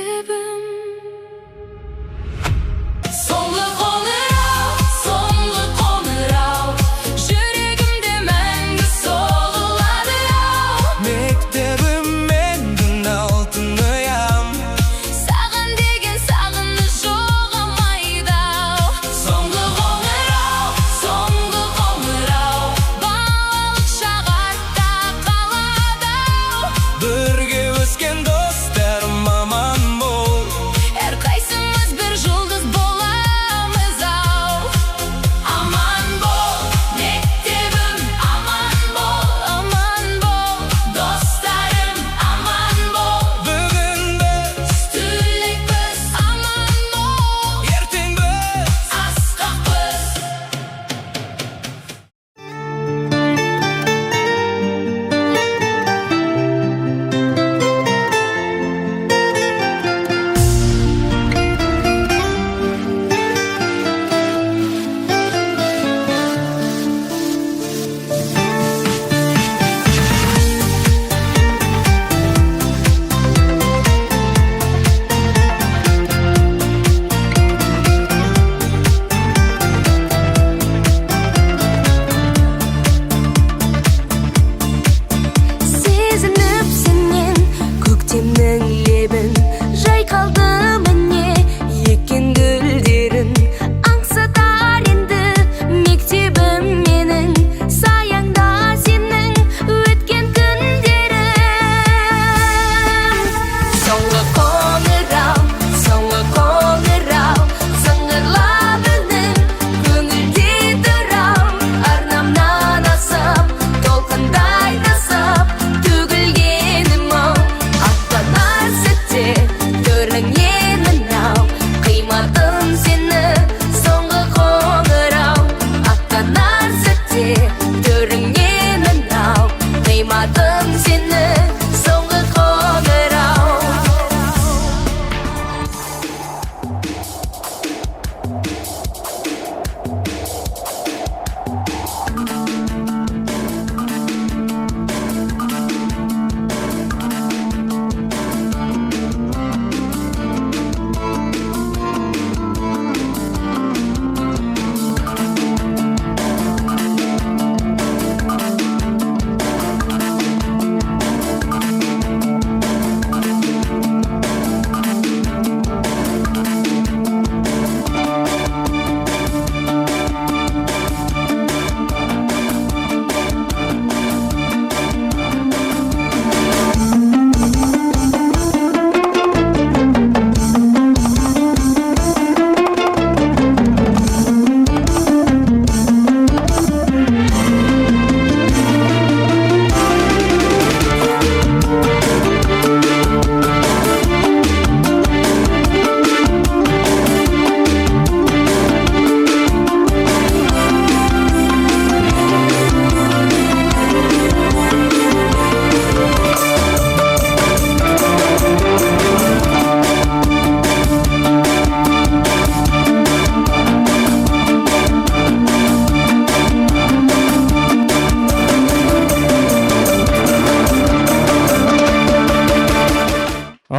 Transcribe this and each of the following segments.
мектебім.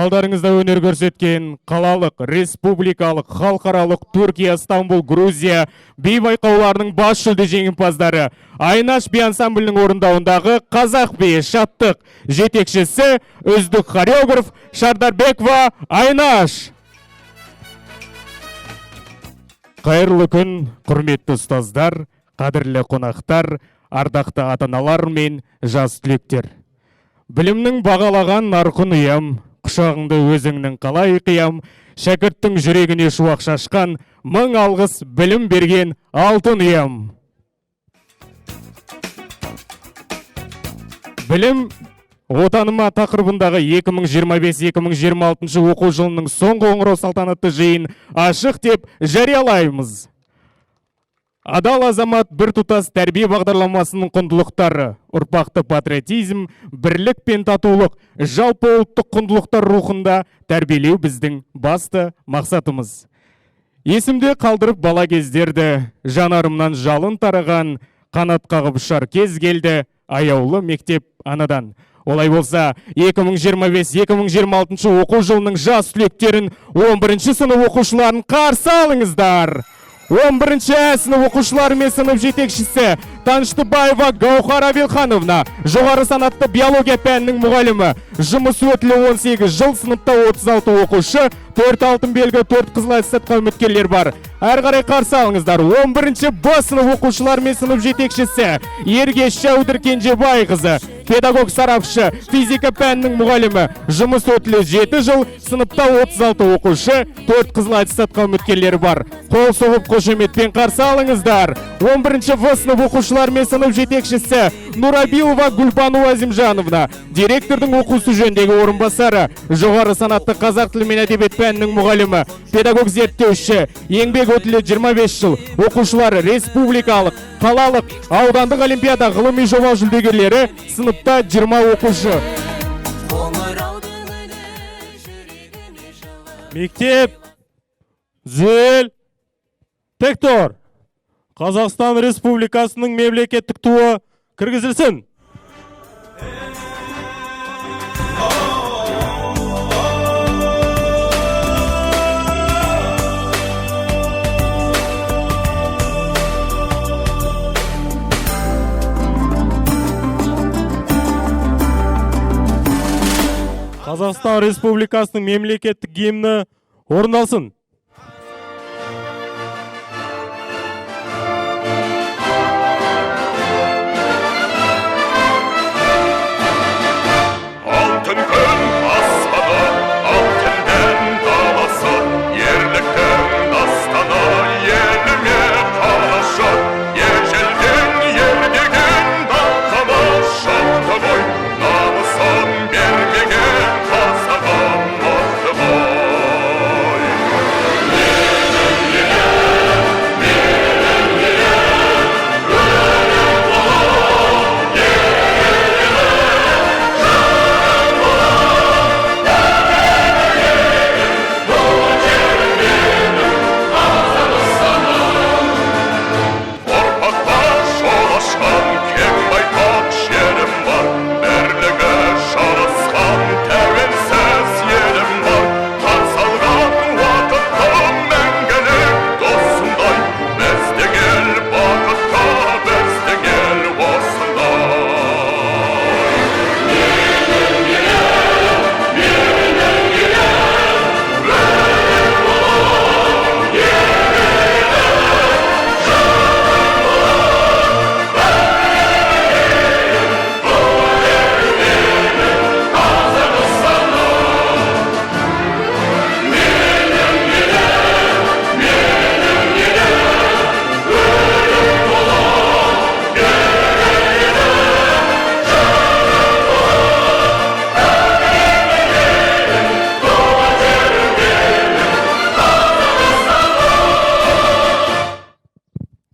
Алдарыңызда өнер көрсеткен қалалық, республикалық, халықаралық, Түркия, Стамбул, Грузия би байқауларының бас жүлде жеңімпаздары Айнаш би ансамблінің орындауындағы қазақ би шаттық жетекшісі үздік хореограф Шардарбекова Айнаш. Қайырлы күн, құрметті ұстаздар, қадірлі қонақтар, ардақты ата-аналар мен жас түлектер. Білімнің бағалаған нарқын ұям, құшағыңды өзіңнің қалай қиям, шәкірттің жүрегіне шуақ шашқан, мың алғыс білім берген алтын ұям. Білім отаныма тақырыбындағы 2025-2026 оқу жылының соңғы қоңырау салтанатты жиын ашық деп жариялаймыз. Адал азамат біртұтас тәрбие бағдарламасының құндылықтары, ұрпақты патриотизм, бірлік пен татулық, жалпы ұлттық құндылықтар рухында тәрбиелеу біздің басты мақсатымыз. Есімде қалдырып бала кездерді, жанарымнан жалын тараған, қанат қағып ұшар кез келді, аяулы мектеп анадан. Олай болса, 2025-2026 оқу жылының жас түлектерін 11-ші сынып оқушыларын қарсы алыңыздар. 11-ші сынып оқушылары мен сынып жетекшісі Таныштыбаева Гаухар Абелхановна, жоғары санатты биология пәнінің мұғалімі, жұмыс өтілі 18 жыл, сыныпта 36 оқушы, 4 алтын белгі, 4 қызыл аттестатқа үміткерлер бар. Әрі қарай қарсы алыңыздар. 11-ші Б сынып оқушылары мен сынып жетекшісі Ергеш Шәудір Кенжебайқызы, педагог сарапшы, физика пәнінің мұғалімі, жұмыс өтілі 7 жыл, сыныпта 36 оқушы, 4 қызыл аттестатқа үміткерлер бар. Қол соғып қошеметпен қарсы алыңыздар. 11-ші В сынып оқушылар мен сынып жетекшісі Нурабилова Гүлбану Азимжановна, директордың оқусы жөніндегі орынбасары, жоғары санатты қазақ тілі мен әдебиет пәнінің мұғалімі, педагог зерттеуші, еңбек өтілі 25 жыл, оқушылары республикалық, қалалық, аудандық олимпиада ғылыми жоба жүлдегерлері, сыныпта 20 оқушы. Мектеп зіл тектор Қазақстан Республикасының мемлекеттік туы кіргізілсін. Қазақстан Республикасының мемлекеттік гимні орындалсын.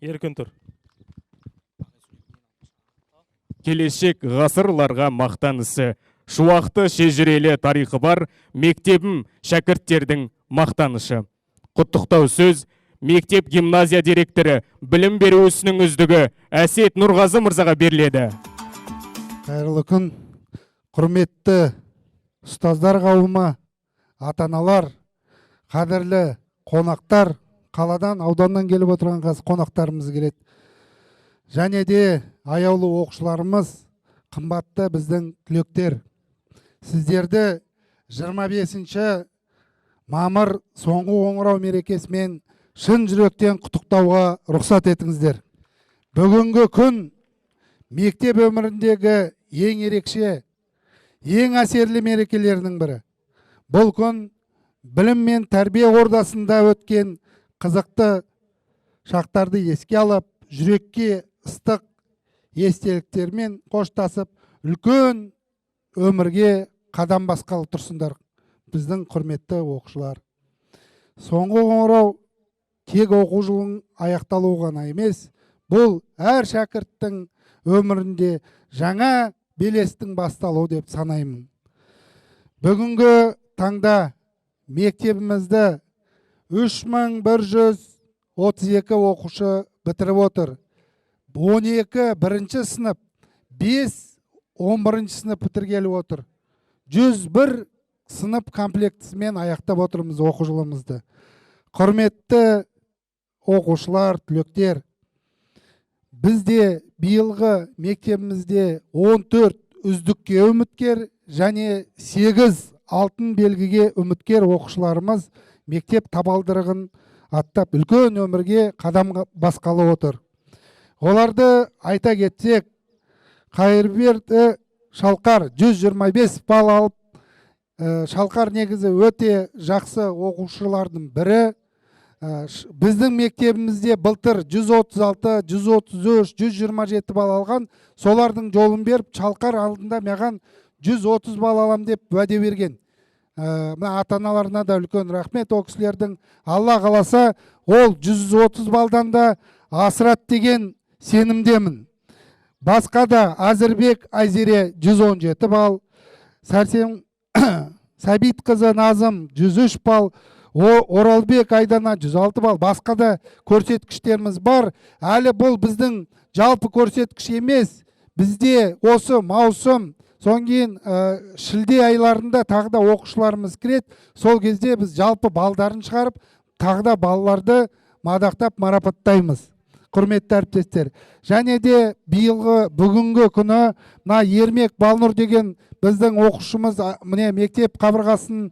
Еркін тұр. Келешек ғасырларға мақтанысы, шуақты шежірелі тарихы бар мектебім шәкірттердің мақтанышы. Құттықтау сөз мектеп гимназия директоры, білім беру ісінің үздігі Әсет Нұрғазы мырзаға беріледі. Қайырлы күн, құрметті ұстаздар қауымы, ата-аналар, қадірлі қонақтар, қаладан, ауданнан келіп отырған қонақтарымыз келеді. Және де аяулы оқушыларымыз, қымбатты біздің түлектер. Сіздерді 25 мамыр соңғы қоңырау мерекесімен шын жүректен құттықтауға рұқсат етіңіздер. Бүгінгі күн мектеп өміріндегі ең ерекше, ең әсерлі мерекелерінің бірі. Бұл күн білім мен тәрбие ордасында өткен қызықты шақтарды еске алып, жүрекке ыстық естеліктермен қоштасып, үлкен өмірге қадам басқалы тұрсыңдар, біздің құрметті оқушылар. Соңғы қоңырау тек оқу жылының аяқталу ғана емес, бұл әр шәкірттің өмірінде жаңа белестің басталуы деп санаймын. Бүгінгі таңда мектебімізді 3132 оқушы бітіріп отыр. 12 бірінші сынып, 5 11 сынып бітіргелі отыр. 101 сынып комплектісімен аяқтап отырмыз оқу жылымызды. Құрметті оқушылар, түлектер, бізде биылғы мектебімізде 14 үздікке үміткер және 8 алтын белгіге үміткер оқушыларымыз мектеп табалдырығын аттап үлкен өмірге қадам басқалы отыр. Оларды айта кетсек, Қайырберді Шалқар 125 балл алып, Шалқар негізі өте жақсы оқушылардың бірі. Біздің мектебімізде былтыр 136, 133, 127 балл алған, солардың жолын беріп, Шалқар алдында маған 130 балл алам деп уәде берген. Ата-аналарына да үлкен рахмет, о кісілердің. Алла қаласа, ол 130 балдан да асырат деген сенімдемін. Басқа да Әзірбек Айзере 117 балл, Сәрсен Сәбит қызы Назым 103 балл, Оралбек Айдана 106 балл, басқа да көрсеткіштеріміз бар. Әлі бұл біздің жалпы көрсеткіш емес. Бізде осы маусым, соң кейін шілде айларында тағы да оқушыларымыз кіреді. Сол кезде біз жалпы балдарын шығарып, тағы да балаларды мадақтап марапаттаймыз. Құрметті әріптестер, және де биылғы бүгінгі күні Ермек Балнұр деген біздің оқушымыз міне мектеп қабырғасынан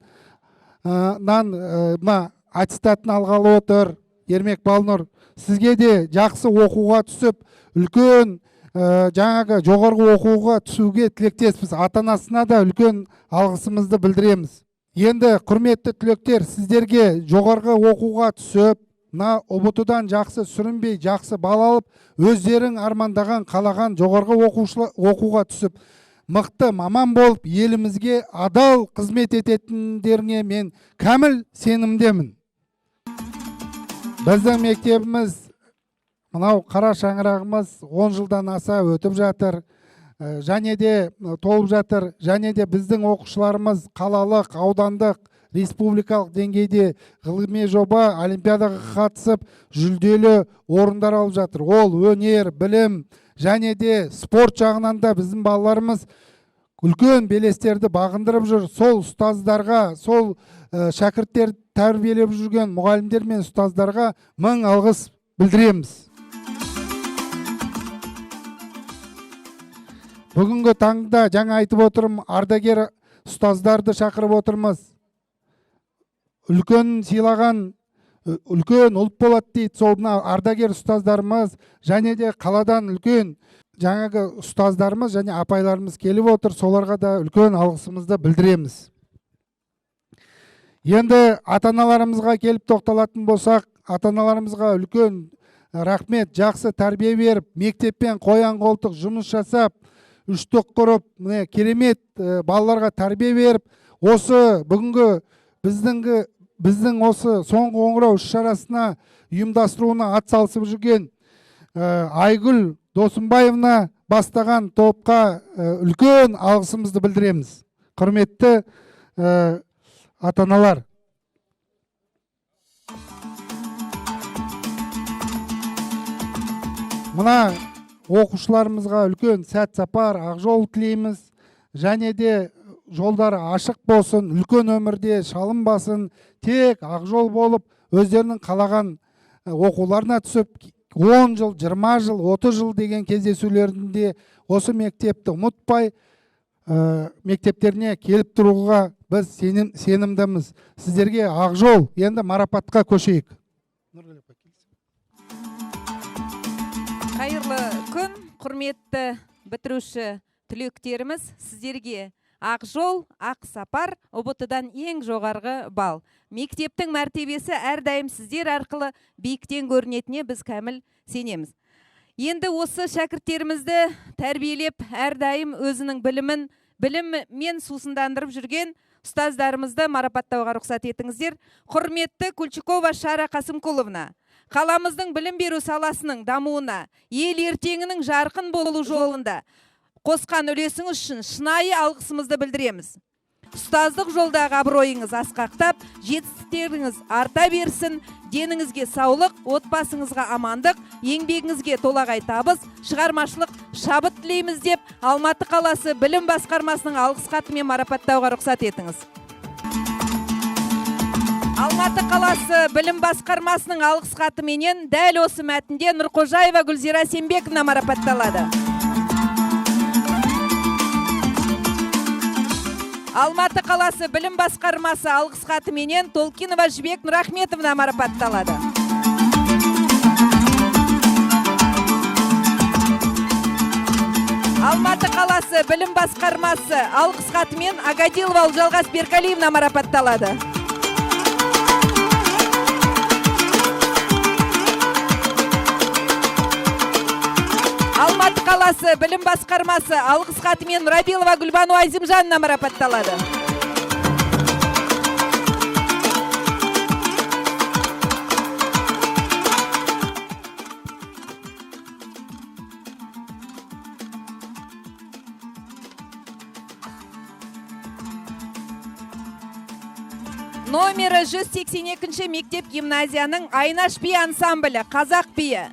аттестатын алғалы отыр. Ермек Балнұр, сізге де жақсы оқуға түсіп, үлкен жаңағы жоғарғы оқуға түсуге тілектеспіз. Ата-анасына да үлкен алғысымызды білдіреміз. Енді құрметті түлектер, сіздерге жоғарғы оқуға түсіп, ұбт-дан жақсы сүрінбей, жақсы бал алып, өздерің армандаған, қалаған жоғарғы оқуға түсіп, мықты маман болып, елімізге адал қызмет ететіндеріңе мен кәміл сенімдемін. Біздің мектебіміз, мынау қара шаңырағымыз 10 жылдан аса өтіп жатыр, және де толып жатыр, және де біздің оқушыларымыз қалалық, аудандық, республикалық деңгейде ғылыми жоба, олимпиадаға қатысып, жүлделі орындар алып жатыр. Ол өнер, білім, және де спорт жағынан да біздің балаларымыз үлкен белестерді бағындырып жүр. Сол ұстаздарға, сол шәкірттер тәрбиелеп жүрген мұғалімдер мен ұстаздарға мың алғыс білдіреміз. Бүгінгі таңда жаңа айтып отырмын, ардагер ұстаздарды шақырып отырмыз. Үлкен сыйлаған, үлкен ұлт болады дейді, солына ардагер ұстаздарымыз, және де қаладан үлкен жаңағы ұстаздарымыз және апайларымыз келіп отыр, соларға да үлкен алғысымызды білдіреміз. Енді ата-аналарымызға келіп тоқталатын болсақ, ата-аналарымызға үлкен рахмет, жақсы тәрбие беріп, мектеппен қоян қолтық жұмыс жасап, үштік құрып, керемет балаларға тәрбие беріп, осы бүгінгі біздің осы соңғы қоңырау іс-шарасына ұйымдастыруына атсалысып жүрген Айгүл Досымбаевна бастаған топқа үлкен алғысымызды білдіреміз. Құрметті ата-аналар. Мына оқушыларымызға үлкен сәт сапар, ақжол тілейміз, және де жолдары ашық болсын, үлкен өмірде шалынбасын, тек ақжол болып, өздерінің қалаған оқуларына түсіп, 10 жыл, 20 жыл, 30 жыл деген кездесулерінде осы мектепті ұмытпай, мектептеріне келіп тұруға біз сенімдіміз. Сіздерге ақжол, енді марапатқа көшейік. Қайырлы күн, құрметті бітіруші түлектеріміз, сіздерге ақ жол, ақ сапар, ұбт-дан ең жоғарғы бал. Мектептің мәртебесі әрдайым сіздер арқылы биіктен көрінетіне біз кәміл сенеміз. Енді осы шәкірттерімізді тәрбиелеп, әрдайым өзінің біліммен сусындандырып жүрген ұстаздарымызды марапаттауға рұқсат етіңіздер. Құрметті Кульчукова Шара Қасымқұловна, қаламыздың білім беру саласының дамуына, ел ертеңінің жарқын болу жолында қосқан үлесіңіз үшін шынайы алғысымызды білдіреміз. ұстаздық жолдағы абыройыңыз асқақтап, жетістіктеріңіз арта берсін, деніңізге саулық, отбасыңызға амандық, еңбегіңізге толағай табыс, шығармашылық шабыт тілейміз деп, Алматы қаласы білім басқармасының алғыс хатымен марапаттауға рұқсат етіңіз. Алматы қаласы білім басқармасының алғыс хатыменен дәл осы мәтінде Нұрқожаева Гүлзира Сембековна марапатталады. Алматы қаласы білім басқармасы алғыс хатыменен Толкинова Жібек Нұрахметовна марапатталады. Алматы қаласы білім басқармасы алғыс хатымен Агадилова Ұлжалғас Беркалиевна марапатталады. Алматы қаласы білім басқармасы алғыс хатымен Рабилова Гүлбану Айзимжанна марапатталады. Номері 182 мектеп гимназияның Айнаш би ансамблі, қазақ биі.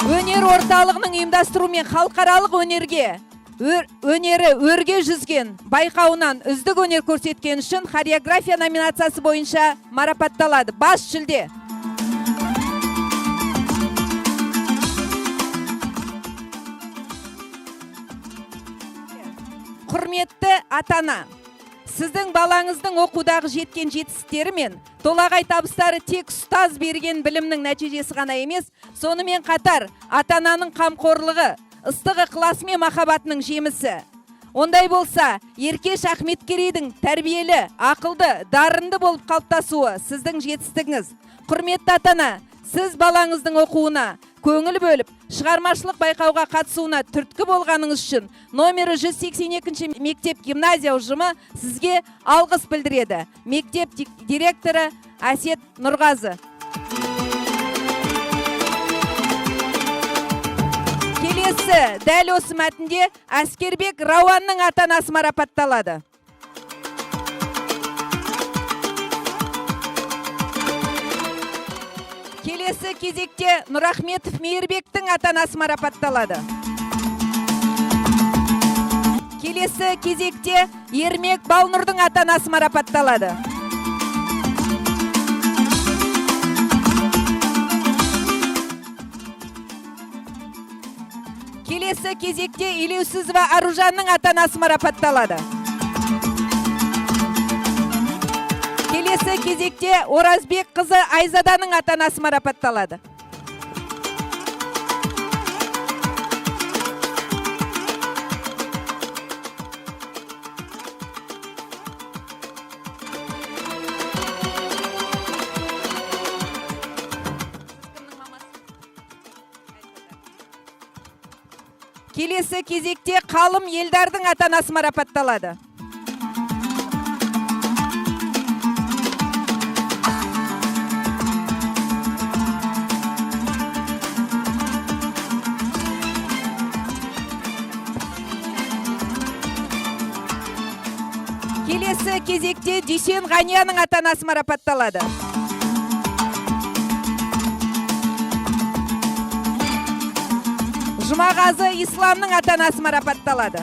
Өнер орталығының ұйымдастыруымен халықаралық өнері өрге жүзген байқауынан үздік өнер көрсеткен үшін хореография номинациясы бойынша марапатталады. Бас жүлде. Құрметті ата-ана, сіздің балаңыздың оқудағы жеткен жетістіктері мен толағай табыстары тек ұстаз берген білімнің нәтижесі ғана емес, сонымен қатар ата-ананың қамқорлығы, ыстық ықыласы мен махаббатының жемісі. Ондай болса, Еркеш Ахметкерейдің тәрбиелі, ақылды, дарынды болып қалыптасуы сіздің жетістігіңіз. Құрметті ата-ана, сіз балаңыздың оқуына көңіл бөліп, шығармашылық байқауға қатысуына түрткі болғаныңыз үшін номері 182 мектеп гимназия ұжымы сізге алғыс білдіреді. Мектеп директоры Әсет Нұрғазы. Келесі дәл осы мәтінде Әскербек Рауанның ата-анасы марапатталады. Келесі кезекте Нұрахметов Мейірбектің ата-анасы марапатталады. Келесі кезекте Ермек Балнұрдың ата-анасы марапатталады. Келесі кезекте Елеусізова Аружанның ата-анасы марапатталады. Келесі кезекте Оразбек қызы Айзаданың ата-анасы марапатталады. Келесі кезекте Қалым Елдардың ата-анасы марапатталады. Келесі кезекте Дүйсен Ғанияның ата-анасы марапатталады. Жұмағазы Исламның ата-анасы марапатталады.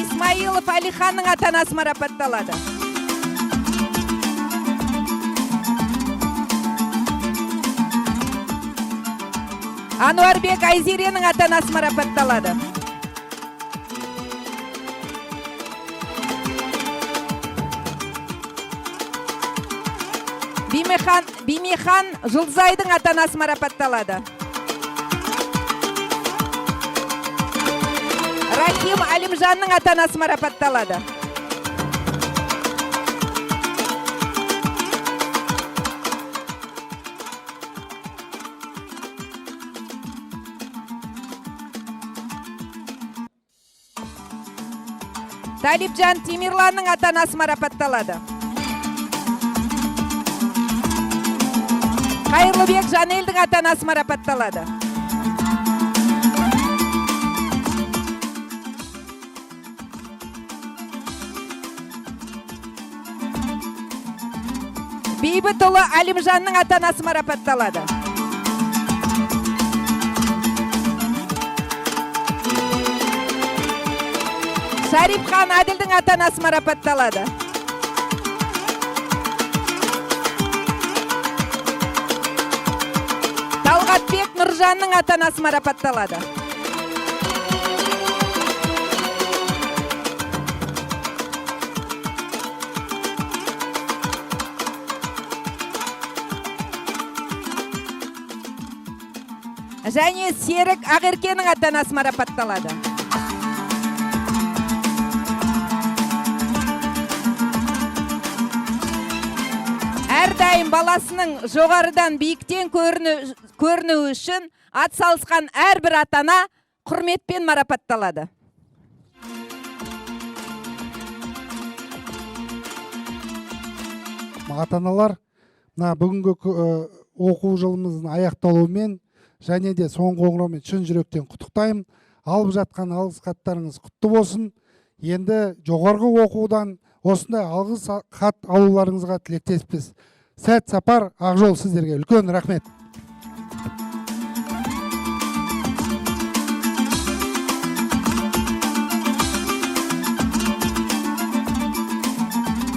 Исмаилов Алиханның ата-анасы марапатталады. Ануарбек Айзеренің ата-анасы марапатталады. Бимехан Жұлдызайдың ата-анасы марапатталады. Рахим Алимжанның ата-анасы марапатталады. Талипжан Тимирланның ата-анасы марапатталады. Қайырлыбек Жанелдің ата-анасы марапатталады. Бейбітұлы Әлімжанның ата-анасы марапатталады. Шарипхан Әділдің ата-анасы марапатталады. Талғатбек Нұржанның ата-анасы марапатталады. Және Серік Ағеркенің ата-анасы марапатталады. Әрдайым баласының жоғарыдан биіктен көріну үшін ат салысқан әрбір ата-ана құрметпен марапатталады. Ата-аналар, бүгінгі оқу жылымыздың аяқталуымен және де соңғы қоңыраумен шын жүректен құттықтаймын. Алып жатқан алғыс хаттарыңыз құтты болсын. Енді жоғарғы оқудан осындай алғыс хат алуларыңызға тілектеспіз. Сәт сапар Ақжол, сіздерге үлкен рахмет.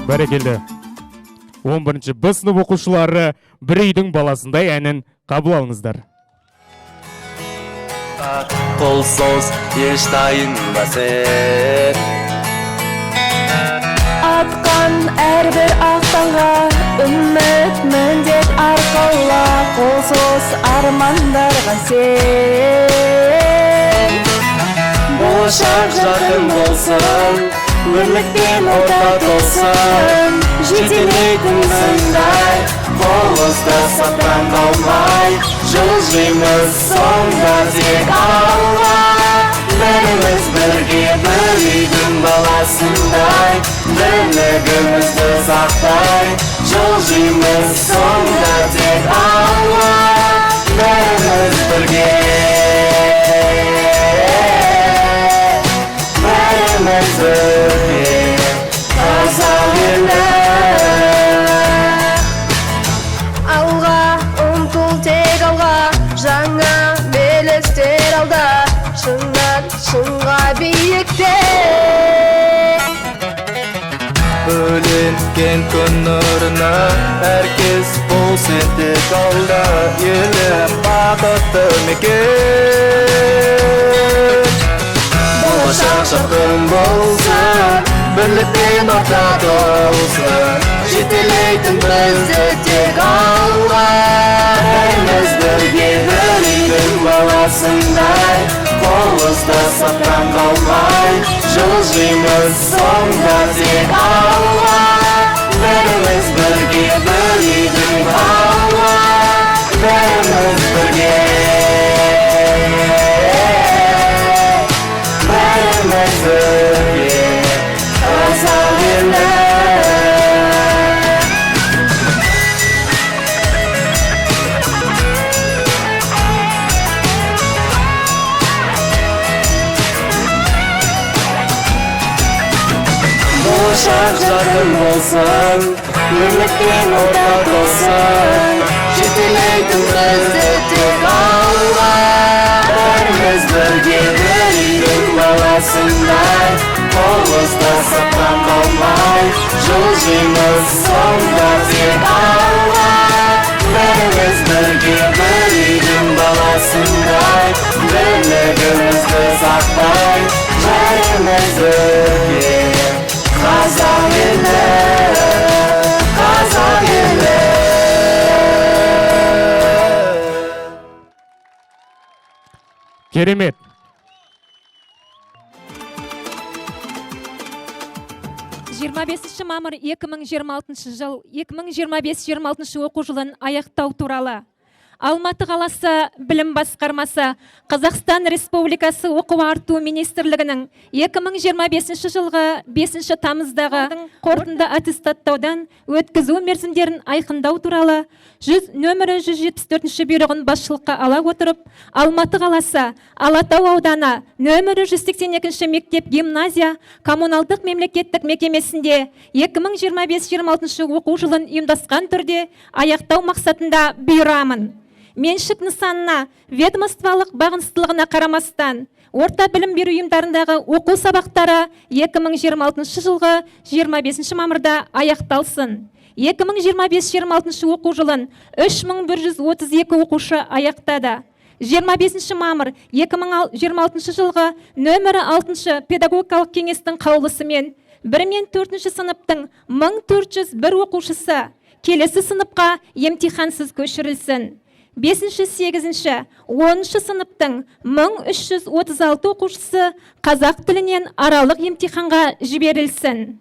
Бәрекелді. 11-ші Б сынып оқушылары бір үйдің баласындай әнін қабыл алыңыздар. Қолсыз еш тайынбасын. Атқан әрбір ақтанға үміт міндет арқала, қолсыз армандарға сен. Болашақ жарқын болсын, өрлікпен орта толсын. Жетелейтін сындай, қолызды саптан қалмай, жылжимыз сонда тек алға. Бәріміз бірге бір үйдің баласындай, бірлігімізді сақтай, жылжимыз сонда тек алға. Бәріміз бірге, бәріміз бірге, қазақ елі. Алға ұмтыл тек алға, жаңа белестер алда, шыңнан шыңға биікте. Бөлінген күн нұрына әркез болсын тек алда, елім бақытты мекен. Болашақ жарқын болсын, бірлікпен орта толсын, жетелейтін бізді тек алға. Бәріміз бірге бір үйдің баласындай, қолызды саптан қалмай, жылжимыз сонда тек алға. Бәріміз бірге бір үйдің алға. Бәріміз бірге, бәріміз бірге, қазақ елі. Болашақ жарқын болсын, өрлікпен орта толсын, жетелейтін бізді тек алға. Бәріміз бірге бір үйдің баласындай, қолызды саптан қалмай, жылжимыз сонда тек алға. Бәріміз бірге бір үйдің баласындай, бірлігімізді сақтай, бәріміз бірге, қазақ елі, қазақ елі. Керемет. мамыр 2026 жыл 2025-26 оқу жылын аяқтау туралы Алматы қаласы білім басқармасы Қазақстан Республикасы оқу арту министрлігінің 2025 жылғы 5 тамыздағы қорытынды аттестаттаудан өткізу мерзімдерін айқындау туралы нөмірі 174 бұйрығын басшылыққа ала отырып, Алматы қаласы Алатау ауданы нөмірі 182 мектеп гимназия коммуналдық мемлекеттік мекемесінде 2025-26 оқу жылын ұйымдасқан түрде аяқтау мақсатында бұйырамын. Меншік нысанына ведомстволық бағыныстылығына қарамастан, орта білім беру ұйымдарындағы оқу сабақтары 2026 жылғы 25 мамырда аяқталсын. 2025-26 оқу жылын 3132 оқушы аяқтады. 25 мамыр 2026 жылғы нөмірі 6 педагогикалық кеңестің қаулысымен 1 мен 4 сыныптың 1401 оқушысы келесі сыныпқа емтихансыз көшірілсін. 5-8, 10 сыныптың 1336 оқушысы қазақ тілінен аралық емтиханға жіберілсін.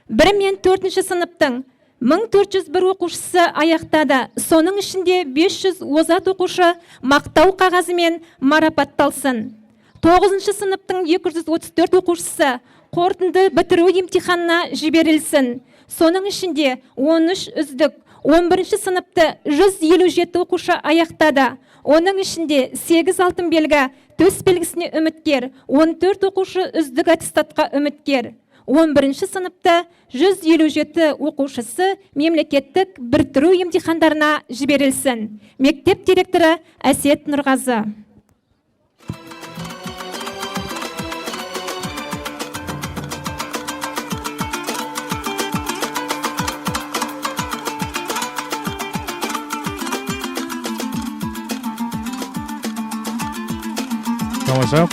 1 мен 4 сыныптың 1401 оқушысы аяқтады. Соның ішінде 500 озат оқушы мақтау қағазымен марапатталсын. 9 сыныптың 234 оқушысы қорытынды бітіру емтиханына жіберілсін. Соның ішінде 13 үздік, 11 сыныпты 157 оқушы аяқтады. Оның ішінде 8 алтын белгі төс белгісіне үміткер, 14 оқушы үздік аттестатқа үміткер. 11 сыныпты 157 оқушысы мемлекеттік біріктіру емтихандарына жіберілсін. Мектеп директоры Әсет Нұрғазы. Тамаша.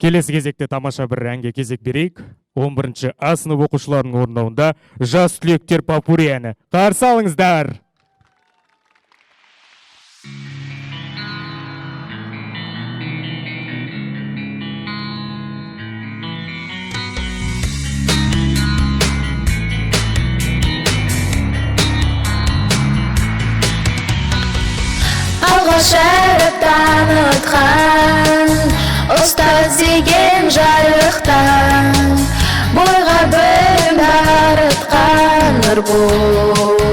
Келесі кезекте тамаша бір әнге кезек берейік. 11 А сынып оқушыларының орындауында жас түлектер попурри әні. Қарсы алыңыздар. Алғаш әріп танытқан ұстаз деген жарықтан бойға білім дарытқан нұр бол.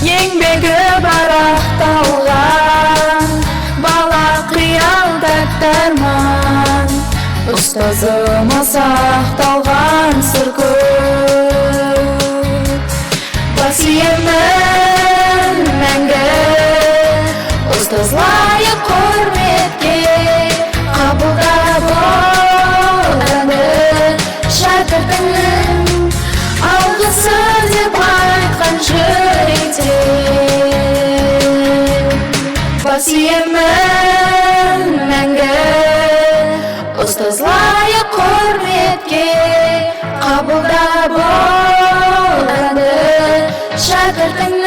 Еңбегі барақталған бала қиялдаттарман ұстазыма сақталған сыр көп. Қасиетім мәңгі ұстаз лайық құрметке қабылдап оларды шәкіртінің алғысы деп айтқан жүректен. Қасиетім мәңгі ұстаз лайық құрметке қабылдап оларды шәкіртінің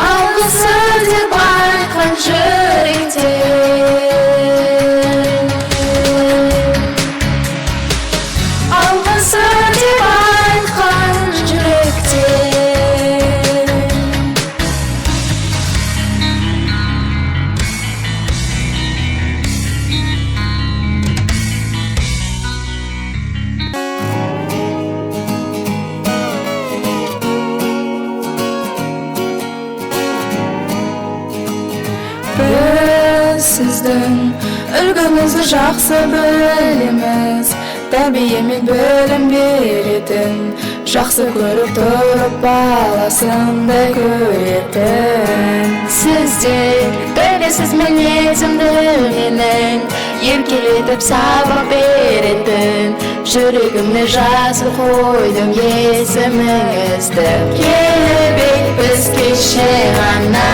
алғысы деп айтқан жүректен. Алғысы деп айтқан жүректен. Біз сіздің үлгіңізді жақсы білеміз, тәрбиемен білім беретін, жақсы көріп тұрып баласындай көретін. Сіздер білесіз мінезімді менің, еркелетіп сабақ беретін, жүрегімді жазып қойдым есіміңізді. Келбек біз кеше ғана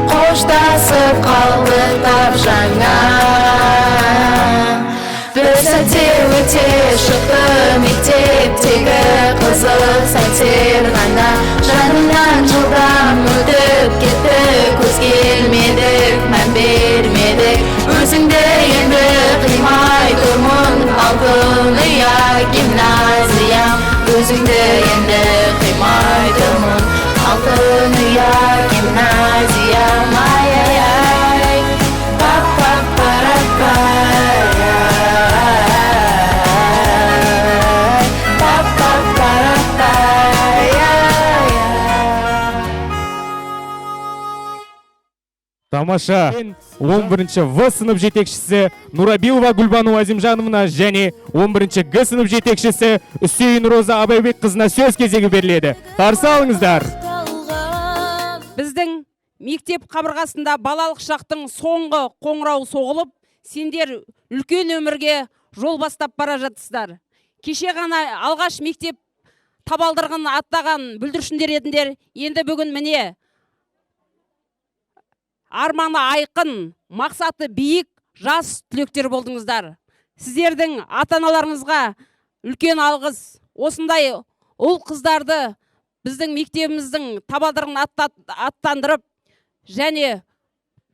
қоштасып қалдық тап жаңа. Бір сәтте өте шықты мектептегі қызық сәттер ғана. Жанымнан жылдам өтіп кетті, көз келмедік, мән бермедік. Өзіңді енді қимай тұрмын алтын ұя Тамаша. 11-ші В сынып жетекшісі Нурабилова Гүлбану Азимжановна және 11-ші Г сынып жетекшісі Үсейін Роза Абайбек қызына сөз кезегі беріледі. Қарсы алыңыздар. Біздің мектеп қабырғасында балалық шақтың соңғы қоңырау соғылып, сендер үлкен өмірге жол бастап бара жатсыздар. Кеше ғана алғаш мектеп табалдырығын аттаған бүлдіршіндер едіңдер, енді бүгін міне арманы айқын, мақсаты биік жас түлектер болдыңыздар. Сіздердің ата-аналарыңызға үлкен алғыс. Осындай ұл қыздарды біздің мектебіміздің табалдырығын аттандырып, және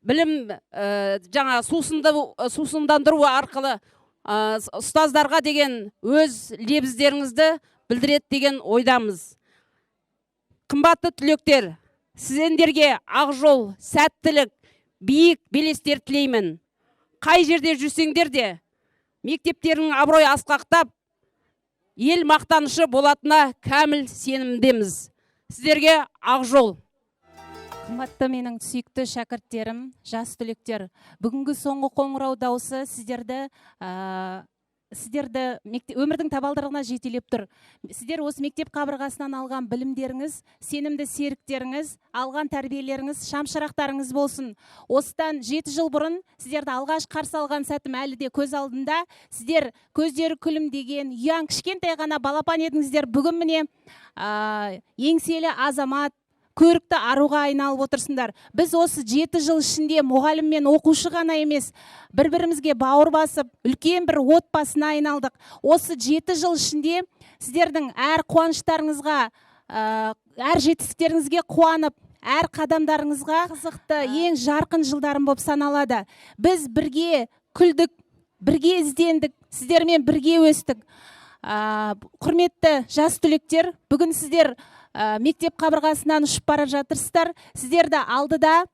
білім жаңа сусындандыру арқылы ұстаздарға деген өз лебіздеріңізді білдіреді деген ойдамыз. Қымбатты түлектер, сіздерге ақ жол, сәттілік, биік белестер тілеймін. Қай жерде жүрсеңдер де, мектептерінің абырой асқақтап, ел мақтанышы болатына кәміл сенімдеміз. Сіздерге ақ жол. Қымбатты менің сүйікті шәкірттерім, жас түлектер, бүгінгі соңғы қоңырау дауысы сіздерді өмірдің табалдырығына жетелеп тұр. Сіздер осы мектеп қабырғасынан алған білімдеріңіз, сенімді серіктеріңіз, алған тәрбиелеріңіз, шамшырақтарыңыз болсын. Осыдан 7 жыл бұрын сіздерді алғаш қарсы алған сәтім әлі де көз алдында. Сіздер көздері күлімдеген, ұяң кішкентай ғана балапан едіңіздер. Бүгін міне еңселі азамат, көрікті аруға айналып отырсыңдар. Біз осы 7 жыл ішінде мұғалім мен оқушы ғана емес, бір-бірімізге бауыр басып, үлкен бір отбасына айналдық. Осы 7 жыл ішінде сіздердің әр қуаныштарыңызға, әр жетістіктеріңізге қуанып, әр қадамдарыңызға қызықты, ең жарқын жылдарым болып саналады. Біз бірге күлдік, бірге іздендік, сіздермен бірге өстік. Құрметті жас түлектер, бүгін сіздер мектеп қабырғасынан ұшып бара жатырсыздар. Сіздерді алдыда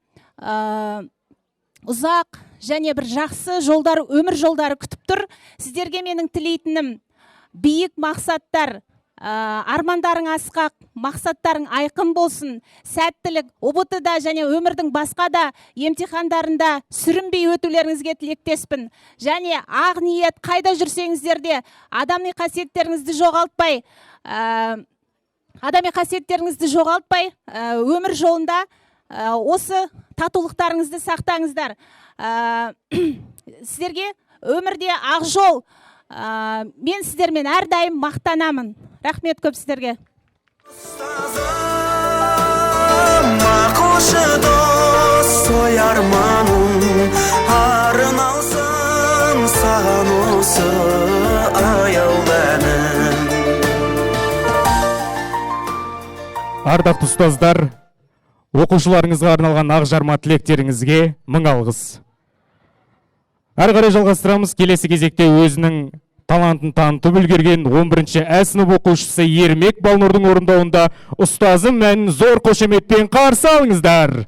ұзақ және бір жақсы жолдар, өмір жолдары күтіп тұр. Сіздерге менің тілейтінім биік мақсаттар, армандарың асқақ, мақсаттарың айқын болсын, сәттілік, ұбт-да және өмірдің басқа да емтихандарында сүрінбей өтулеріңізге тілектеспін. Және ақ ниет қайда жүрсеңіздер де адами қасиеттеріңізді жоғалтпай, өмір жолында осы татулықтарыңызды сақтаңыздар. Сіздерге өмірде ақ жол. Мен сіздермен әрдайым мақтанамын. Рахмет көп сіздерге. Мақұлшы дос, сой арманым, арын алсын саған осы аяуланым. Ардақты ұстаздар, оқушыларыңызға арналған ақ жарма тілектеріңізге мың алғыс. Әрі қарай жалғастырамыз. Келесі кезекте өзінің талантын танытып үлгерген 11-ші Ә сынып оқушысы Ермек Балнұрдың орындауында ұстазым мәнін зор қошеметпен қарсы алыңыздар.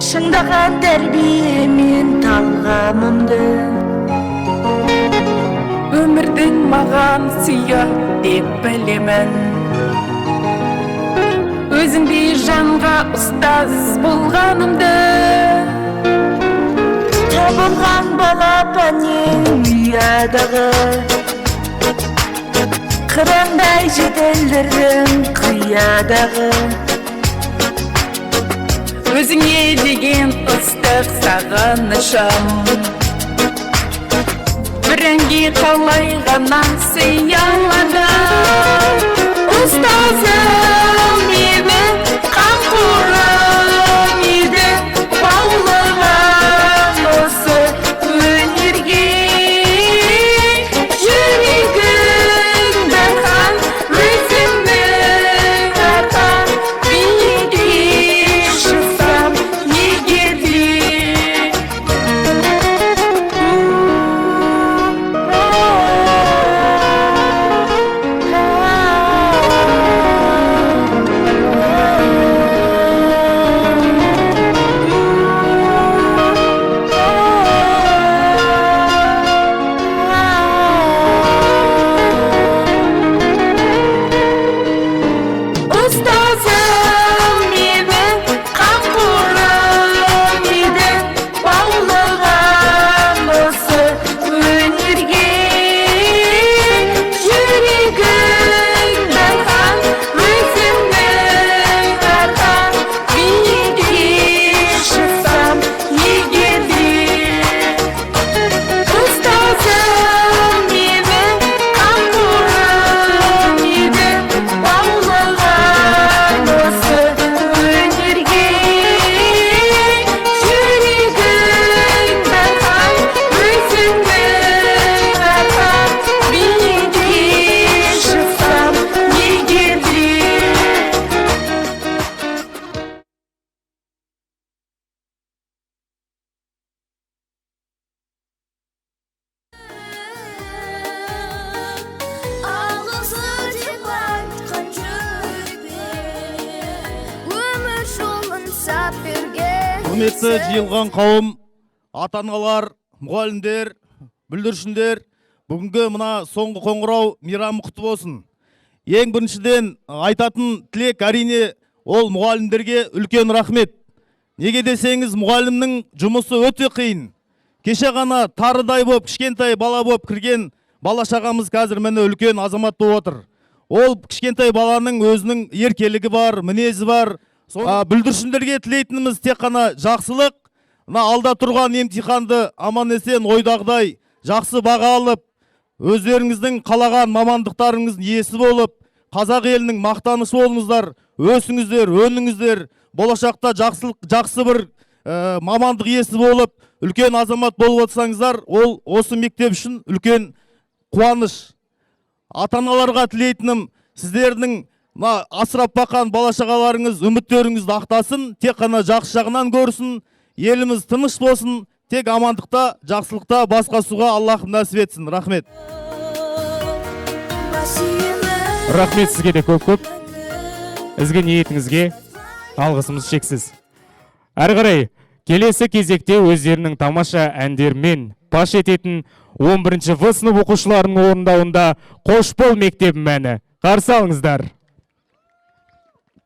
Шыңдаған тәрбие мен талғамымды, өмірдің маған сүйі деп білемін. Өзіңдей жанға ұстаз болғанымды, табылған балапанның ұядағы, қырандай жетелдірдің қиядағы. Өзіңе деген ыстық сағынышым, бір әнге қалай ғана сыя аладым. Ұстазым менің қамқорым еді, баулыған осы өнерге. Жүрегім дархан, өзімнің арқан, биікке шықсам егер де. Құрметті жиылған қауым, ата-аналар, мұғалімдер, бүлдіршіндер, бүгінгі мына соңғы қоңырау мейрамы құтты болсын. Ең біріншіден айтатын тілек әрине ол мұғалімдерге үлкен рахмет. Неге десеңіз, мұғалімнің жұмысы өте қиын. Кеше ғана тарыдай боп, кішкентай бала боп кірген бала шағамыз қазір міне үлкен азамат болып отыр. Ол кішкентай баланың өзінің еркелігі бар, мінезі бар. Бүлдіршіндерге тілейтініміз тек қана жақсылық, алда тұрған емтиханды аман есен ойдағыдай жақсы баға алып, өздеріңіздің қалаған мамандықтарыңыздың иесі болып, қазақ елінің мақтанышы болыңыздар, өсіңіздер, өніңіздер, болашақта жақсы бір мамандық иесі болып, үлкен азамат болып отырсаңыздар, ол осы мектеп үшін үлкен қуаныш. Ата-аналарға тілейтінім, сіздердің асырап баққан бала-шағаларыңыз үміттеріңізді ақтасын, тек қана жақсы жағынан көрсін, еліміз тыныш болсын, тек амандықта, жақсылықта басқасуға Аллах нәсіп етсін. Рахмет. Рахмет сізге де көп-көп. Ізгі ниетіңізге алғысымыз шексіз. Әрі қарай, келесі кезекте өздерінің тамаша әндермен паш ететін 11-ші В сынып оқушыларының орындауында «Қош бол мектебім» әні. Қарсы алыңыздар.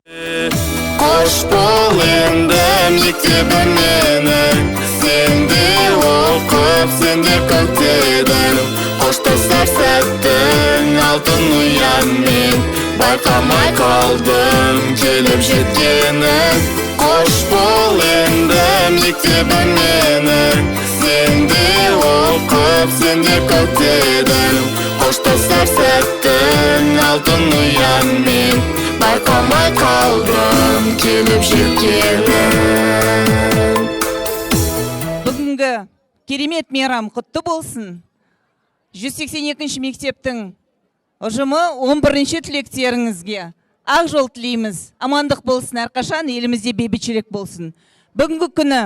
Қош бол енді мектебім менің, сенде оқып, сенде көктедім. Қоштасар сәттің алтын ұянмен, байқамай қалдым келіп жеткенін. Қош бол енді мектебім менің, сенде оқып, сенде көктедім. Қоштасар сәттің алтын ұянмен, байқамай қалдым келіп жеткенін. Бүгінгі керемет мейрам құтты болсын. 182-ші мектептің ұжымы 11-ші түлектеріңізге ақ жол тілейміз. Амандық болсын, әрқашан елімізде бейбітшілік болсын. Бүгінгі күні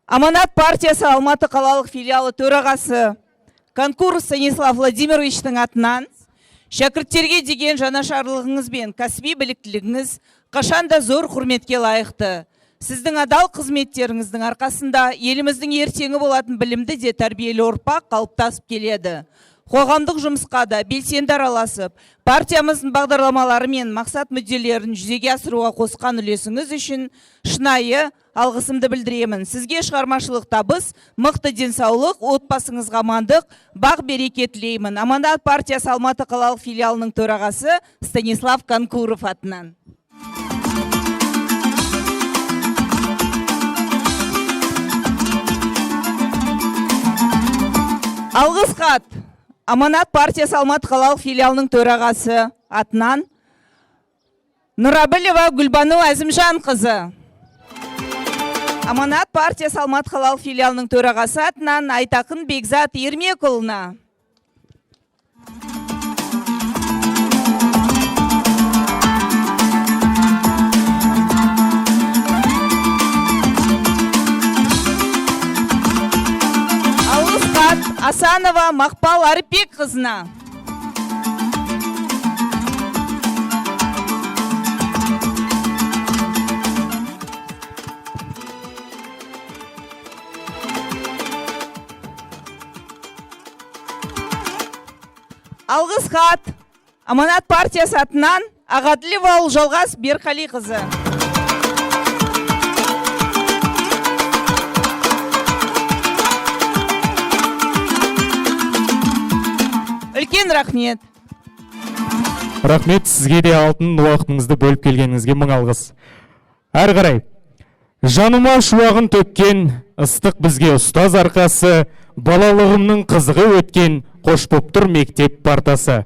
Аманат партиясы Алматы қалалық филиалы төрағасы Конкурс Станислав Владимировичтің атынан шәкірттерге деген жанашырлығыңыз бен кәсіби біліктілігіңіз қашанда зор құрметке лайықты. Сіздің адал қызметтеріңіздің арқасында еліміздің ертеңі болатын білімді де тәрбиелі ұрпақ қалыптасып келеді. Қоғамдық жұмысқа да белсенді араласып, партиямыздың бағдарламалары мен мақсат мүдделерін жүзеге асыруға қосқан үлесіңіз үшін шынайы алғысымды білдіремін. Сізге шығармашылық табыс, мықты денсаулық, отбасыңызға амандық, бақ береке тілеймін. Аманат партиясы Алматы қалалық филиалының төрағасы Станислав Конкуров атынан. Алғыс хат Аманат партиясы Алматы қалалық филиалының төрағасы атынан Нұрабілева Гүлбану Әзімжан қызы. Аманат партиясы Алматы қалалық филиалының төрағасы атынан Айтақын Бекзат Ермекұлына. Асанова Мақпал Арпек қызына. Алғыс хат Аманат партиясы атынан Ағаділева Ұлжалғас Берқали қызы. Үлкен рахмет. Рахмет сізге де алтын уақытыңызды бөліп келгеніңізге мың алғыс. Әрі қарай, жаныма шуағын төккен ыстық бізге ұстаз арқасы, балалығымның қызығы өткен қош боп тұр мектеп партасы.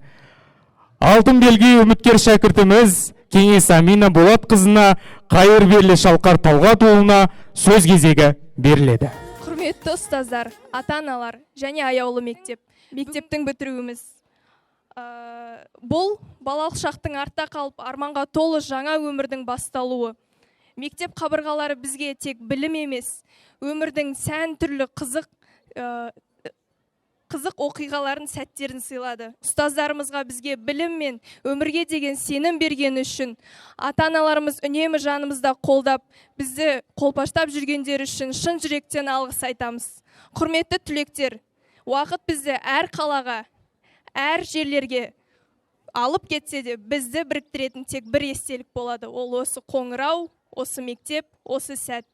Алтын белгі үміткер шәкіртіміз Кеңес Амина Болат қызына, Қайырберлі Шалқар Талғат ұлына сөз кезегі беріледі. Құрметті ұстаздар, ата-аналар және аяулы мектептің бітіруіміз. Бұл балалық шақтың артта қалып, арманға толы жаңа өмірдің басталуы. Мектеп қабырғалары бізге тек білім емес, өмірдің сән түрлі қызық оқиғаларын сәттерін сыйлады. Ұстаздарымызға бізге білім мен өмірге деген сенім бергені үшін, ата-аналарымыз үнемі жанымызда қолдап, бізді қолпаштап жүргендері үшін шын жүректен алғыс айтамыз. Құрметті түлектер, уақыт бізді әр қалаға, әр жерлерге алып кетсе де, бізді біріктіретін тек бір естелік болады. Ол осы қоңырау, осы мектеп, осы сәт.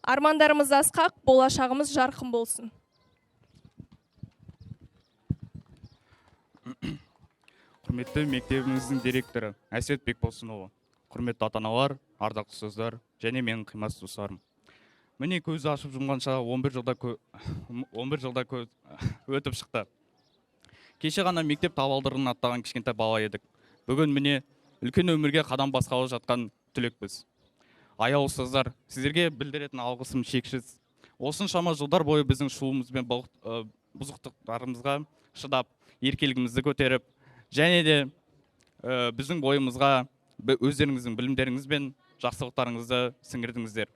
Армандарымыз асқақ, болашағымыз жарқын болсын. Құрметті мектебіміздің директоры Әсет Бекболсынұлы, құрметті ата-аналар, ардақты ұстаздар және менің қимас достарым. Міне көзді ашып жұмғанша 11 жылда өтіп шықты. Кеше ғана мектеп табалдырығын аттаған кішкентай бала едік. Бүгін міне үлкен өмірге қадам басқалы жатқан түлекпіз. Аяулы ұстаздар, сіздерге білдіретін алғысым шексіз. Осыншама жылдар бойы біздің шуымыз бен бұзықтықтарымызға шыдап, еркелігімізді көтеріп, және де біздің бойымызға өздеріңіздің білімдеріңіз бен жақсылықтарыңызды сіңірдіңіздер.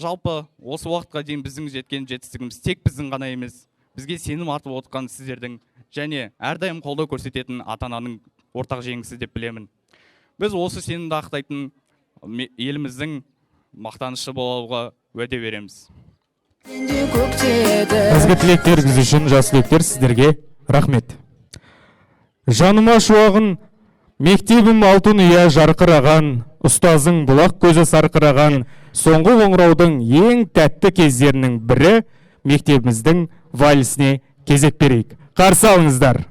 Жалпы, осы уақытқа дейін біздің жеткен жетістігіміз тек біздің ғана емес, бізге сенім артып отырған сіздердің және әрдайым қолдау көрсететін ата-ананың ортақ жеңісі деп білемін. Біз осы сенімді ақтайтын еліміздің мақтанышы болуға уәде береміз. Ізгі тілектеріңіз үшін жас түлектер сіздерге рахмет. Жаныма шуағын, мектебім алтын ұя жарқыраған, ұстазың бұлақ көзі сарқыраған, соңғы қоңыраудың ең тәтті кездерінің бірі мектебіміздің вальсіне кезек берейік. Қарсы алыңыздар.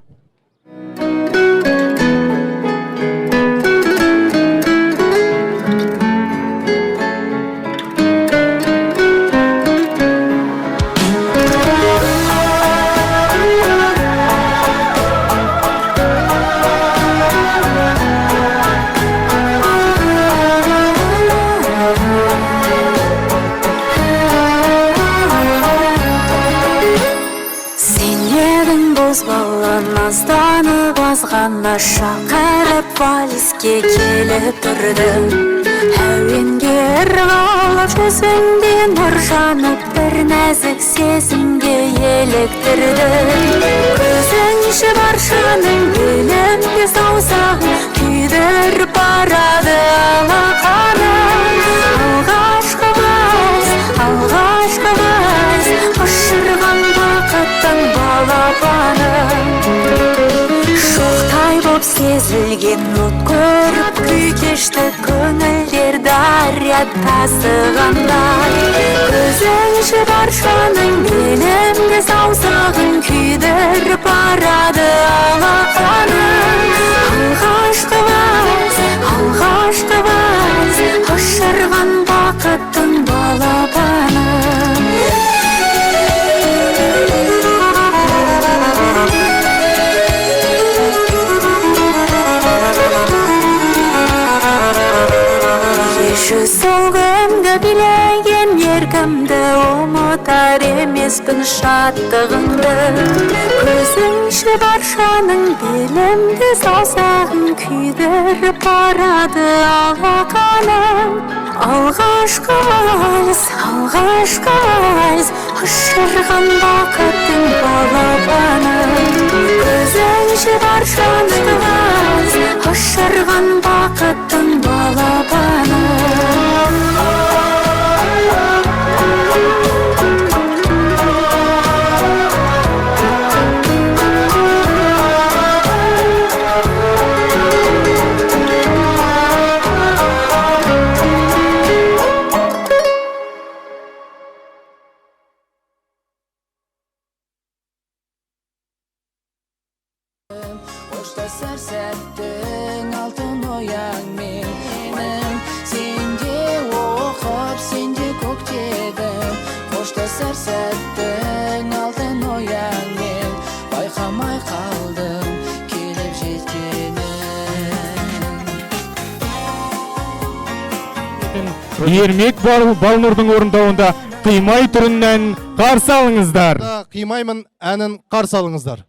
Назданып азғана шақырып валиске келіп тұрды. Әуенге ырғалып жүзіңде нұр жанып бір нәзік сезімге еліктірді. Көзің баршаның білімге саусағын күйдіріп барады алақаным. Алғашқы вальс, ұшырған бақыттың балапаны. Шоқтай боп сезілген от көріп күй кешті көңілдер дария тасығандай. Көзің баршаның білімге саусағын күйдіріп барады алақаным. Алғашқы вальс, ұшырған бақыттың балапаны. Сол күнгі билеген еркімді ұмытар емеспін шаттығыңды. Көзің баршаның белімді саусағын күйдіріп барады алақаным. Алғашқы вальс, ұшырған бақыттың балапаны. Көзің баршаның вальс, ұшырған бақыттың балапаны. Қоштасар сәттің алтын ояңмен менің, сенде оқып, сенде көктедім. Қоштасар сәттің алтын ояңмен байқамай қалдым келіп жеткенін. Ермек Балнұрдың орындауында «Қимай» түрінен қарсы алыңыздар. «Қимаймын» әнін қарсы алыңыздар.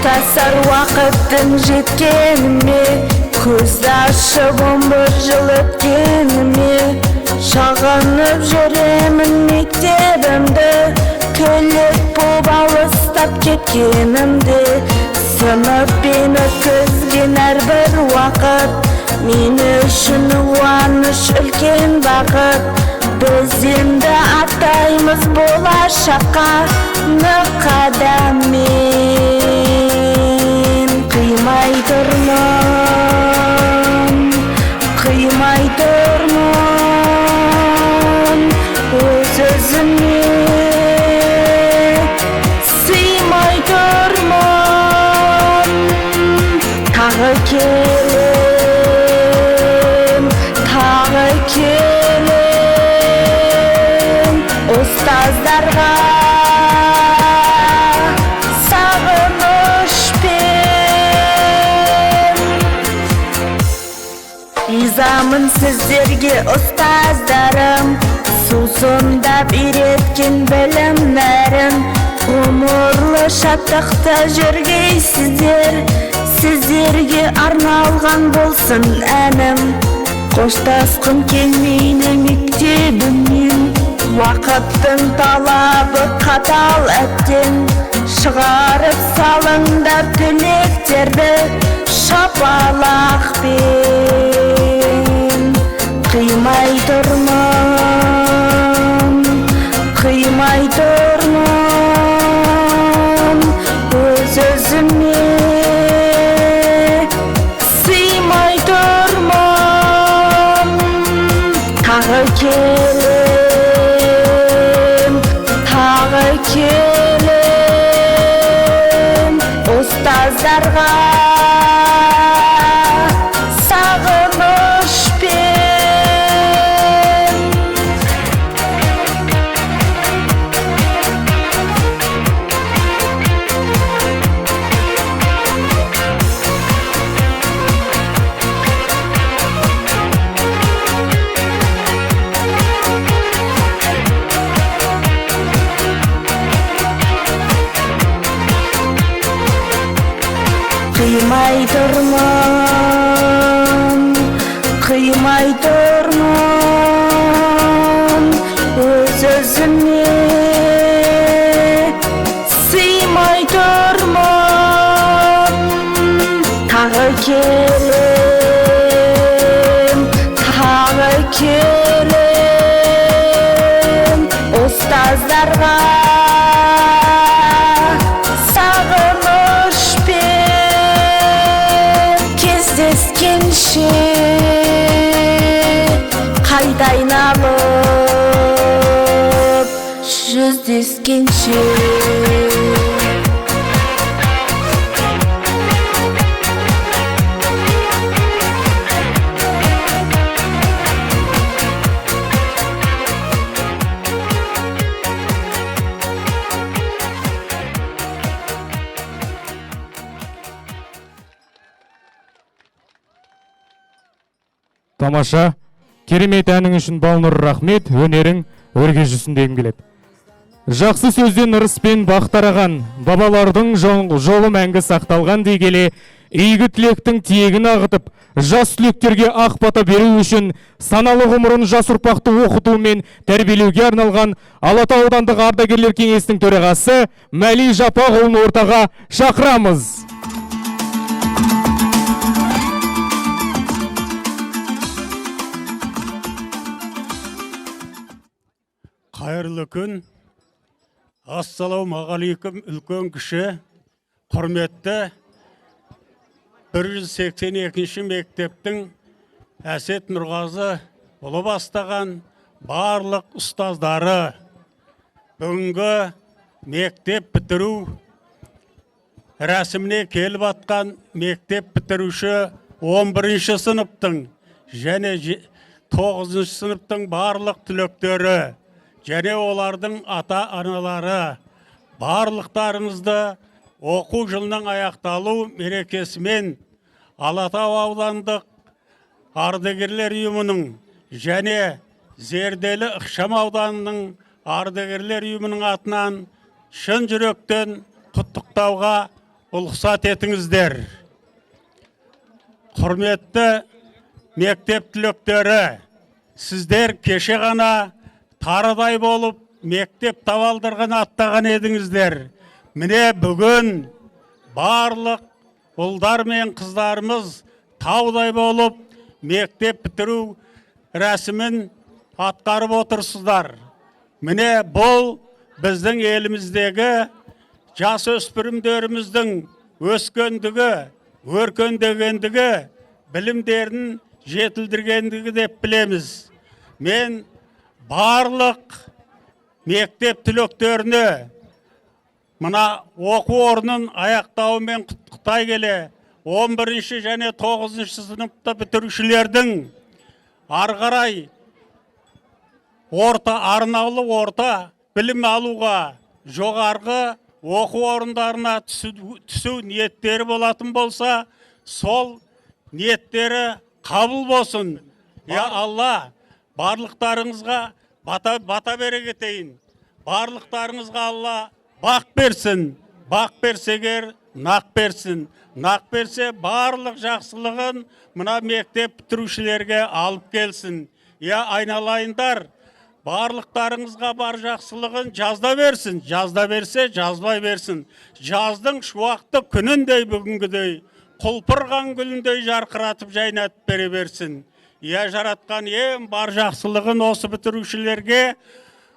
қоштасар уақыттың жеткеніме, көз ашып 11 жыл өткеніме, шағынып жүремін мектебімді, көлік боп алыстап кеткенімді. Сыныппен өткізген әрбір уақыт мен үшін қуаныш, үлкен бақыт. Біз енді аттаймыз болашаққа нық қадаммен. Қимай тұрмын өз-өзіме, сыймай тұрмын. Тағы келем, ұстаздарға сағынышпен. Ризамын сіздерге ұстаздарым, сусындап үйреткен білімдерін. Ғұмырлы шаттықта жүргейсіздер, сіздерге арналған болсын әнім. Қоштасқым келмейді мектебіммен, уақыттың талабы қатал әттен. Шығарып салыңдар түлектерді шапалақпен. Қимай тұрмын өз-өзіме, сыймай тұрмын. Тағы келем, ұстаздарға сағынышпен. Қимай тұрмын өз-өзіме, сыймай тұрмын. Тағы келем, ұстаздарға сағынышпен. Кездескенше қайта айналып, жүздескенше. Тамаша, керемет әнің үшін Балнұр рахмет, өнерің өрге жүзсін дегім келеді. Жақсы сөзден ырыс пен бақ тараған, бабалардың жолы мәңгі сақталған дей келе, игі тілектің тиегін ағытып, жас түлектерге ақ бата беру үшін саналы ғұмырын жас ұрпақты оқыту мен тәрбиелеуге арналған Алатау аудандық ардагерлер кеңесінің төрағасы Мәли Жапақұлын ортаға шақырамыз. Қайырлы күн, ассалаумағалейкум, үлкен кіші, құрметті 182 мектептің Әсет Нұрғазы ұлы бастаған барлық ұстаздары. Бүгінгі мектеп бітіру рәсіміне келіп атқан мектеп бітіруші 11-ші сыныптың және 9-шы сыныптың барлық түлектері және олардың ата-аналары, барлықтарыңызды оқу жылының аяқталу мерекесімен Алатау аудандық ардагерлер ұйымының және Зерделі ықшам ауданының ардагерлер ұйымының атынан шын жүректен құттықтауға ұлықсат етіңіздер. Құрметті мектеп түлектері, сіздер кеше ғана тарыдай болып мектеп табалдырығын аттаған едіңіздер. Міне бүгін барлық ұлдар мен қыздарымыз таудай болып мектеп бітіру рәсімін атқарып отырсыздар. Міне бұл біздің еліміздегі жас өспірімдеріміздің өскендігі, өркендегендігі, білімдерін жетілдіргендігі деп білеміз. Мен барлық мектеп түлектеріне мына оқу орнын аяқтауымен құттықтай келе, 11 және 9 сыныпта бітірушілердің ары қарай арнаулы орта білім алуға, жоғарғы оқу орындарына түсу ниеттері болатын болса, сол ниеттері қабыл болсын. Алла барлықтарыңызға бата бере кетейін. Барлықтарыңызға Алла бақ берсін. Бақ берсегер нақ берсін. Нақ берсе барлық жақсылығын мына мектеп бітірушілерге алып келсін. Айналайындар, барлықтарыңызға бар жақсылығын жазда берсін. Жазда берсе жазбай берсін. Жаздың шуақты күніндей бүгінгідей, құлпырған гүліндей жарқыратып жайнатып бере берсін. Жаратқан ем бар жақсылығын осы бітірушілерге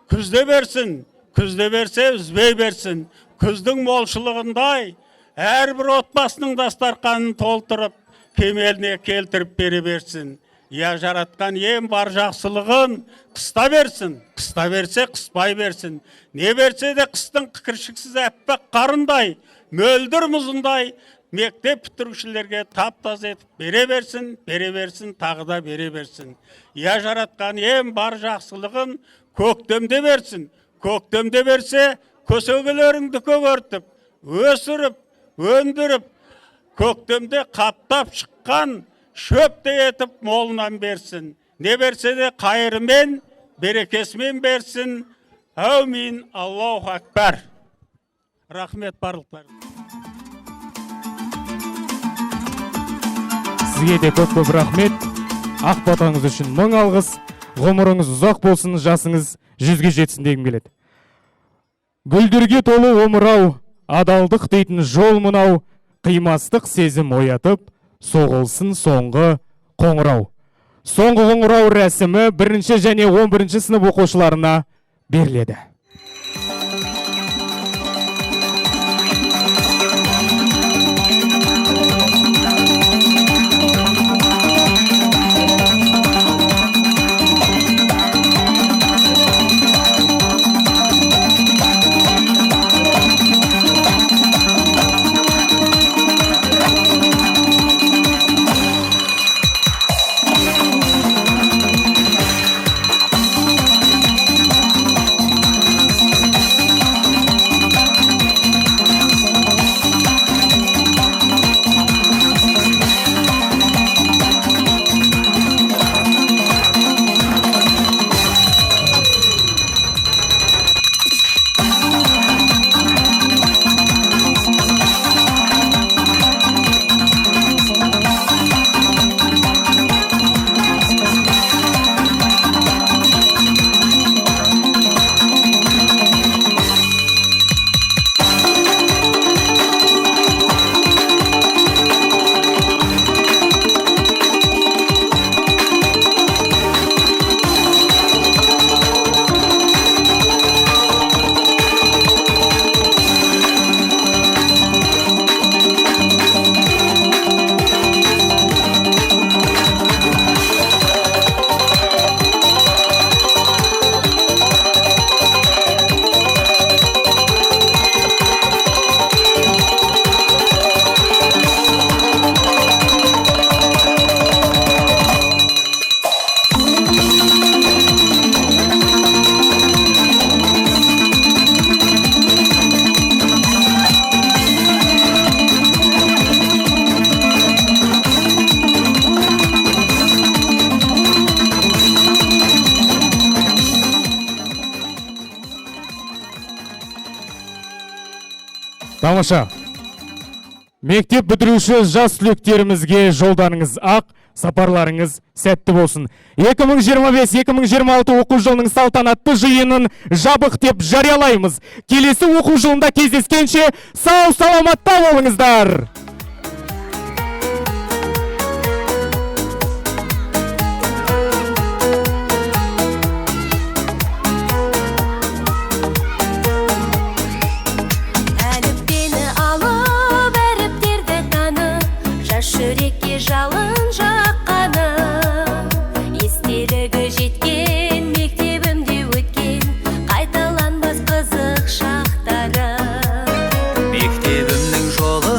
күзде берсін. Күзде берсе үзбей берсін. Күздің молшылығындай әрбір отбасының дастарқанын толтырып, кемеліне келтіріп бере берсін. Жаратқан ем бар жақсылығын қыста берсін. Қыста берсе қыспай берсін. Не берсе де қыстың кіршіксіз әппақ қарындай, мөлдір мұзындай мектеп бітірушілерге тап-таз етіп бере берсін, тағы да бере берсін. Жаратқан ем бар жақсылығын көктемде берсін. Көктемде берсе көсегелеріңді көгертіп, өсіріп, өндіріп, көктемде қаптап шыққан шөпте етіп молынан берсін. Не берсе де қайырымен, берекесімен берсін. Әумин, Аллаху акбар. Рахмет барлықтарыңызға. Сізге де көп рахмет. Ақ батаңыз үшін мың алғыс. Ғұмырыңыз ұзақ болсын, жасыңыз 100-ге жетсін дегім келеді. Гүлдерге толы омырау, адалдық дейтін жол мынау, қимастық сезім оятып, соғылсын соңғы қоңырау. Соңғы қоңырау рәсімі 1 және 11 сынып оқушыларына беріледі. Тамаша. Мектеп бітіруші жас түлектерімізге жолдарыңыз ақ, сапарларыңыз сәтті болсын. 2025-2026 оқу жылының салтанатты жиынын жабық деп жариялаймыз. Келесі оқу жылында кездескенше сау саламатта болыңыздар. Жүрекке жалын жаққаны, естелігі жеткен, мектебімде өткен, қайталанбас қызық шақтары. Мектебімнің жолы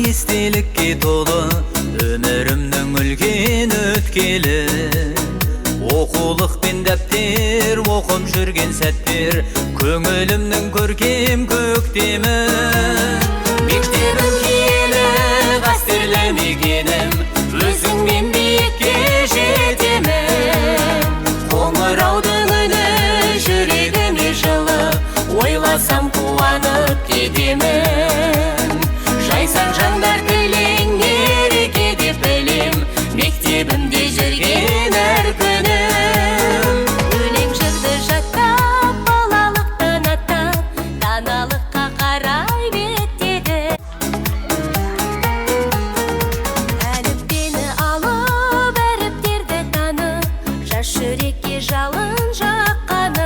естелікке толы, өмірімнің үлкен өткелі. Оқулық пен дәптер, оқып жүрген сәттер, көңілімнің көркем көктемі. Мектебім киелі, қастерлемегенім, өзіңмен биікке жетемін. Қоңыраудың үні жүрегіме жылы, ойласам қуанып кетемін. Жайсан жандар тілең ереке деп білем, мектебімде жүрген әр күнім. Өлең жырды жаттап, балалықтан аттап, даналыққа қарай беттеді. Жүрекке жалын жаққаны,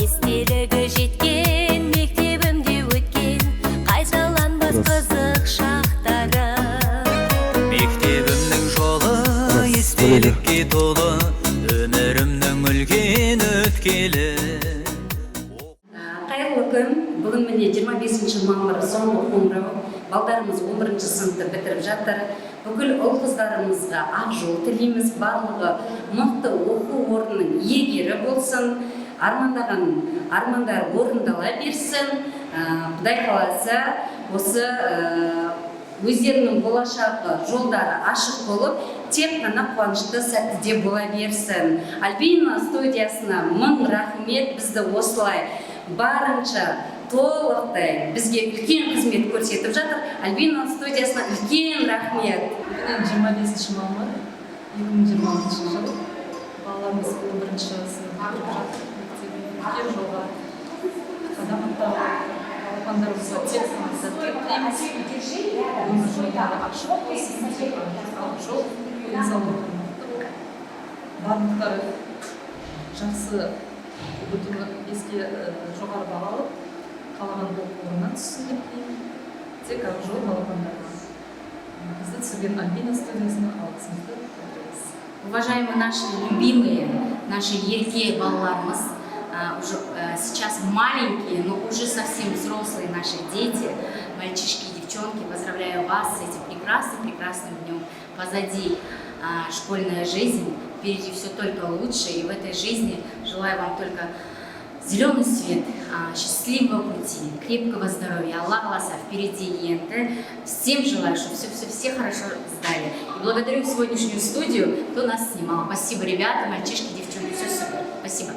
естелігі жеткен, мектебімде өткен, қайталанбас қызық шақтары. Мектебімнің жолы естелікке толы, өмірімнің үлкен өткелі. Қайырлы күн, бүгін міне 25 мамыр соңғы қоңырау. Балдарымыз 11 сыныпты бітіріп жатыр. Бүкіл ұл қыздарымызға ақ жол тілейміз, барлығы мықты оқу орнының иегері болсын, армандаған армандар орындала берсін. Құдай қаласа, осы өздерінің болашағы жолдары ашық болып, тек қана қуанышты сәттіде бола берсін. Альбина студиясына мың рахмет, бізді осылай барынша толықтай бізге үлкен қызмет көрсетіп жатыр. Альбина студиясына үлкен рахмет. 25 мамыр 2026 жыл балаларымыз 11 сыныпта мектепке жолға қадам аттап балапандарымызға тек қана сәттілік тілейміз. Өмір жолдары ашық болсын, ақ жол, денсаулығы мықты болып, барлықтары жақсы бітіріп еске жоғары баға алып, қалаған оқу орнынан түссін деп тілеймін. Тек ақ жол балапандарына. Бізді түсірген Альбина студиясына алғысымызды білдіреміз. Уважаемые наши любимые, наши яркие балаларымыз, уже сейчас маленькие, но уже совсем взрослые наши дети, мальчишки и девчонки, поздравляю вас с этим прекрасным днем. Позади школьная жизнь, впереди все только лучше, и в этой жизни желаю вам только зеленый свет, счастливого пути, крепкого здоровья. Аллах вас впереди енты. Всем желаю, чтобы все хорошо сдали. И благодарю сегодняшнюю студию, кто нас снимал. Спасибо, ребята, мальчишки, девчонки, все супер. Спасибо.